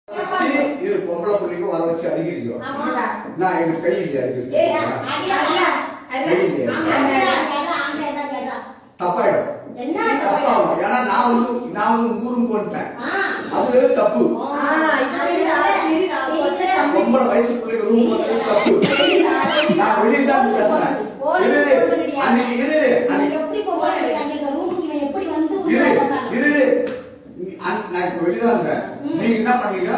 இது பொம்பளை பிள்ளைக்கு வர வச்சு அடிக்கிறீங்க. நான் எனக்கு கை இல்லையா தப்பாயிடும். ஏன்னா நான் ஊரும் போட்டேன். அது தப்பு. பொம்பளை வயசு பிள்ளைக்கு ரூம் போட்டது தப்பு. நான் வெளியே தான் பேசுறேன். நான் இப்ப வெளியதான் இருக்கேன். நீங்க என்ன பண்ணீங்க?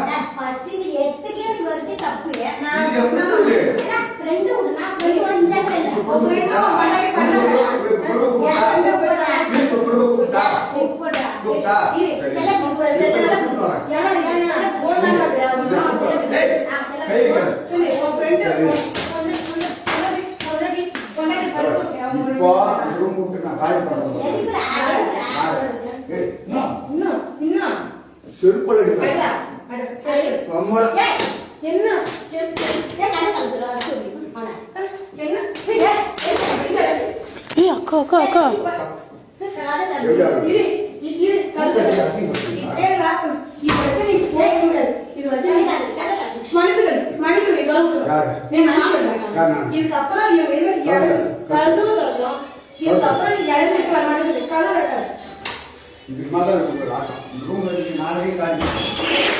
செருப்பல் அக்கா அக்கா அக்கா இது மாதிரி ரூம் நாளைக்கு காட்டி